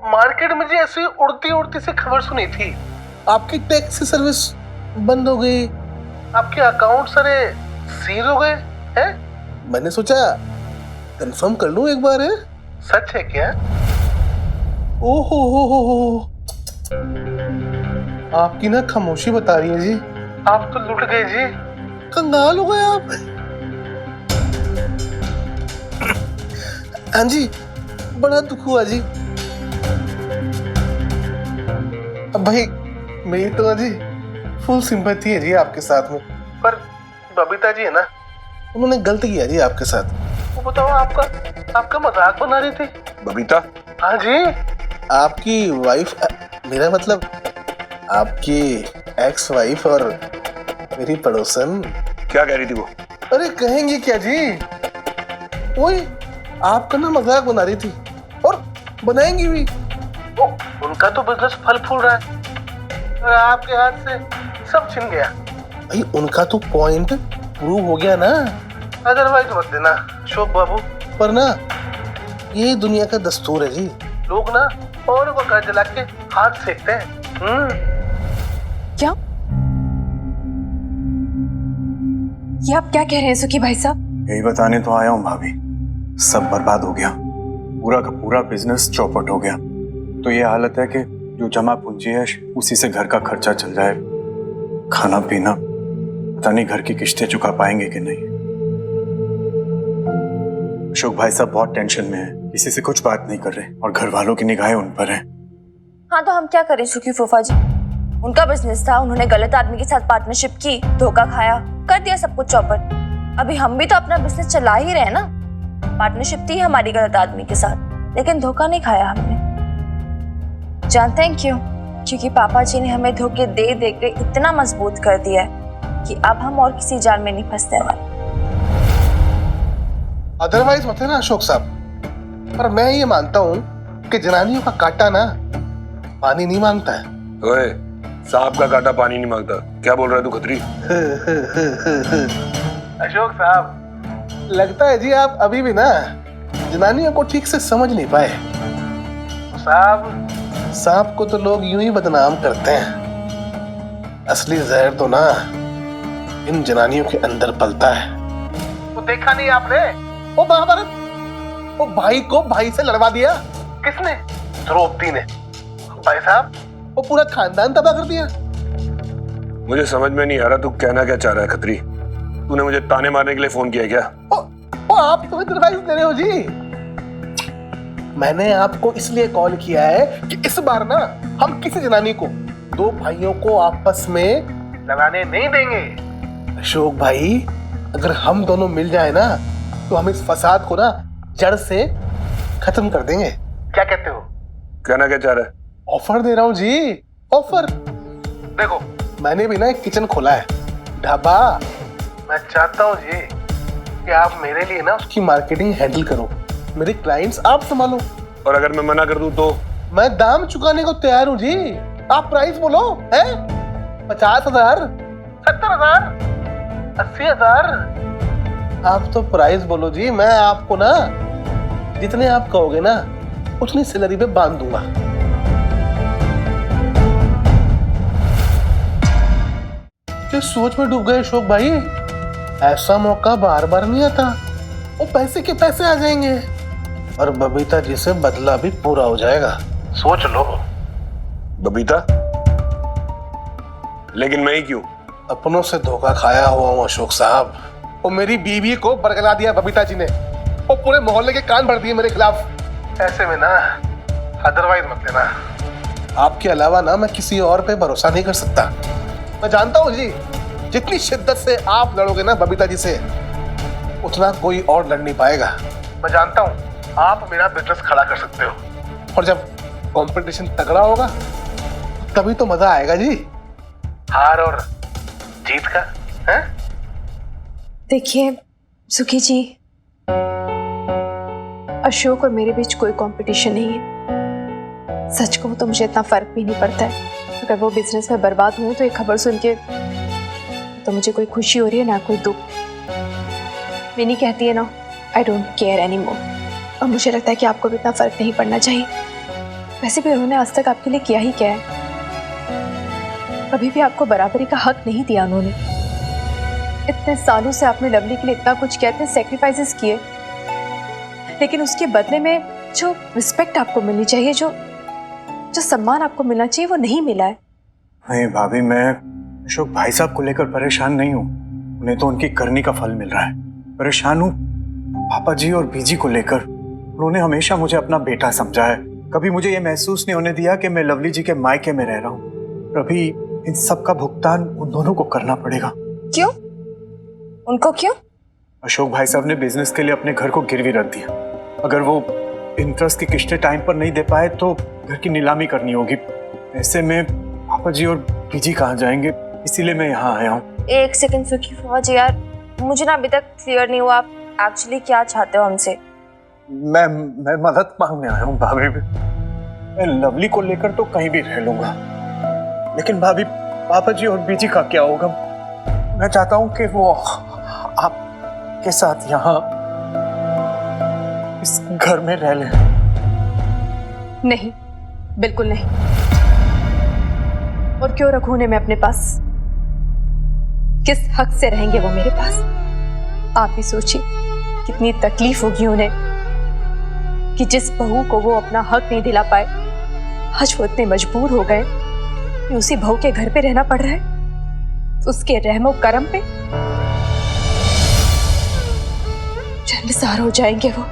मार्केट में जी ऐसी उड़ती उड़ती से खबर सुनी थी, आपकी टैक्सी सर्विस बंद हो गई, आपके अकाउंट सारे सीज हो गए हैं। मैंने सोचा कंफर्म कर लूं एक बार। है सच है क्या? ओहो हो, आपकी ना खामोशी बता रही है जी। आप तो लुट गए जी, कंगाल हो गए आप। हाँ जी, बड़ा दुख हुआ जी। अब भाई मेरी तो ना जी फुल सिंपैथी है जी आपके साथ में, पर बबीता जी है ना, उन्होंने गलत किया जी आपके साथ। वो बताओ, आपका मजाक बना रही थी। बबीता? हाँ जी, आपकी वाइफ, मेरा मतलब आपकी एक्स वाइफ और मेरी पड़ोसन। क्या कह रही थी वो? अरे कहेंगे क्या जी, वही आपका ना मजाक बना रही थी, और बनाएंगी भी। वो उनका तो बिजनेस फल फूल रहा है और आपके हाथ से सब छिन गया। भाई उनका तो पॉइंट प्रूव हो गया ना। अदरवाइज मत देना अशोक बाबू, पर ना ये दुनिया का दस्तूर है जी, लोग ना औरों को कर्ज ला के हाथ सेकते हैं। क्या ये आप क्या कह रहे हैं सुखी भाई साहब? यही बताने तो आया हूँ भाभी, सब बर्बाद हो गया, पूरा का पूरा बिजनेस चौपट हो गया। तो ये हालत है कि जो जमा पूंजी है उसी से घर का खर्चा चल जाए, खाना पीना, पता नहीं घर की किस्तें चुका पाएंगे कि नहीं। अशोक भाई साहब बहुत टेंशन में है, किसी से कुछ बात नहीं कर रहे और घर वालों की निगाहें उन पर हैं। हाँ तो हम क्या करें सुखी फूफा जी, उनका बिजनेस था, उन्होंने गलत आदमी के साथ पार्टनरशिप की, धोखा खाया, कर दिया सब कुछ चौपट। अभी हम भी तो अपना बिजनेस चला ही रहे ना। पार्टनरशिप थी हमारी गलत आदमी के साथ, लेकिन धोखा नहीं खाया हमने। जानते हैं क्यों? क्योंकि पापा जी ने हमें धोखे दे दे के इतना मजबूत कर दिया है कि अब हम और किसी जाल में नहीं फंसते हैं। अदरवाइज मत है ना अशोक साहब, पर मैं ये मानता हूँ कि जनानियों का काटा ना पानी नहीं मांगता है। ओए, सांप का काटा पानी नहीं मांगता, क्या बोल रहा है तू खत्री? अशोक साहब, लगता है जी आप अभी भी ना जनानियों को ठीक से समझ नहीं पाए। साहब, सांप को तो लोग यूं ही बदनाम करते हैं, असली जहर तो ना इन जनानियों के अंदर पलता है। वो देखा नहीं आपने, वो महाभारत, वो भाई को भाई से लड़वा दिया किसने? द्रौपदी ने। भाई साहब, वो पूरा खानदान तबाह कर दिया। मुझे समझ में नहीं आ रहा तू कहना क्या चाह रहा है खत्री? तूने मुझे ताने मारने के लिए फोन किया क्या? ओ आप तो एडवाइस दे रहे हो जी। मैंने आपको इसलिए कॉल किया है कि इस बार ना हम किसी जनानी को, दो भाइयों को आपस में लड़ाने नहीं देंगे। अशोक भाई, अगर हम दोनों मिल जाए ना तो हम इस फसाद को ना जड़ से खत्म कर देंगे, क्या कहते हो? कहना क्या चाह रहा है? ऑफर दे रहा हूँ जी, ऑफर। देखो मैंने भी ना एक किचन खोला है, ढाबा। मैं चाहता हूँ जी कि आप मेरे लिए ना उसकी मार्केटिंग हैंडल करो, मेरे क्लाइंट्स आप संभालो। और अगर मैं मना कर दूं तो? मैं दाम चुकाने को तैयार हूँ जी, आप प्राइस बोलो। है 50,000, 70,000, 80,000? आप तो प्राइस बोलो जी, मैं आपको ना जितने आप कहोगे ना उतनी सैलरी पे बांध दूंगा। किस सोच में डूब गए अशोक भाई? ऐसा मौका बार बार नहीं आता, वो पैसे के पैसे आ जाएंगे और बबीता जी से बदला भी पूरा हो जाएगा, सोच लो। बबीता? लेकिन मैं ही क्यों? अपनों से धोखा खाया हुआ हूँ अशोक साहब। वो मेरी बीवी को बरगला दिया बबीता जी ने, वो पूरे मोहल्ले के कान भर दिए मेरे खिलाफ। ऐसे में ना अदरवाइज मत लेना, आपके अलावा ना मैं किसी और पे भरोसा नहीं कर सकता। मैं जानता हूँ जी, जितनी शिद्दत से आप लड़ोगे ना बबीता जी से, उतना कोई और लड़ नहीं पाएगा। मैं जानता हूँ आप मेरा बिजनेस खड़ा कर सकते हो, और जब कंपटीशन तगड़ा होगा तभी तो मजा आएगा जी, हार और जीत का। है? देखिए सुखी जी, अशोक और मेरे बीच कोई कंपटीशन नहीं है। सच कहूं तो मुझे इतना फर्क भी नहीं पड़ता है। अगर वो बिजनेस में बर्बाद हुए तो ये खबर सुन के तो मुझे कोई खुशी हो रही है ना कोई दुख। विनी कहती है ना, I don't care any more, और मुझे लगता है कि आपको भी इतना फर्क नहीं पड़ना चाहिए। वैसे भी उन्होंने आज तक आपके लिए किया ही क्या है? कभी भी आपको बराबरी का हक नहीं दिया उन्होंने। इतने सालों से आपने लवली के लिए इतना कुछ किया, इतने सेक्रीफाइसेस किए, लेकिन उसके बदले में जो रिस्पेक्ट आपको मिलनी चाहिए, जो सम्मान आपको मिलना चाहिए, वो नहीं मिला है। नहीं भाभी, मैं अशोक भाई साहब को लेकर परेशान नहीं हूँ, उन्हें तो उनकी करनी का फल मिल रहा है। परेशान हूँ पापा जी और बीजी को लेकर। उन्होंने हमेशा मुझे अपना बेटा समझा है, कभी मुझे ये महसूस नहीं होने दिया कि मैं लवली जी के मायके में रह रहा हूँ। अभी इन सब का भुगतान उन दोनों को करना पड़ेगा। क्यों? उनको क्यों? अशोक भाई साहब ने बिजनेस के लिए अपने घर को गिरवी रख दिया। अगर वो इंटरेस्ट की किस्तें टाइम पर नहीं दे पाए तो घर की नीलामी करनी होगी। ऐसे में पापा जी और बीजी कहाँ जाएंगे, इसीलिए मैं यहाँ आया हूँ। एक सेकंड सुखी फौज यार, मुझे ना अभी तक क्लियर नहीं हुआ आप एक्चुअली क्या चाहते हो हमसे। मैं मदद मांगने आया हूँ भाभी। मैं लवली को लेकर तो कहीं भी रह लूंगा, लेकिन भाभी पापा जी और बीजी का क्या होगा? मैं चाहता हूँ कि वो आपके साथ यहाँ इस घर में रह लें। नहीं, बिल्कुल नहीं। और क्यों रखूं उन्हें मैं अपने पास? किस हक से रहेंगे वो मेरे पास? आप ही सोचिए कितनी तकलीफ होगी उन्हें कि जिस बहू को वो अपना हक नहीं दिला पाए, आज वो इतने मजबूर हो गए कि उसी बहू के घर पे रहना पड़ रहा है, उसके रहमो करम पे शर्मसार हो जाएंगे वो।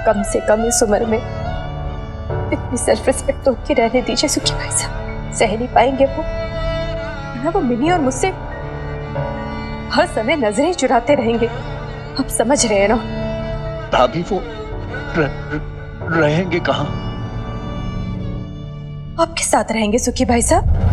कम से कम इस उम्र में इतनी सेल्फ रिस्पेक्ट तो की रहने दीजिए सुखी भाई साहब। सह नहीं पाएंगे वो, वरना वो मिनी और मुझसे हर समय नजरें चुराते रहेंगे। आप समझ रहे हैं ना? भाभी वो रहेंगे कहाँ? आपके साथ रहेंगे सुखी भाई साहब।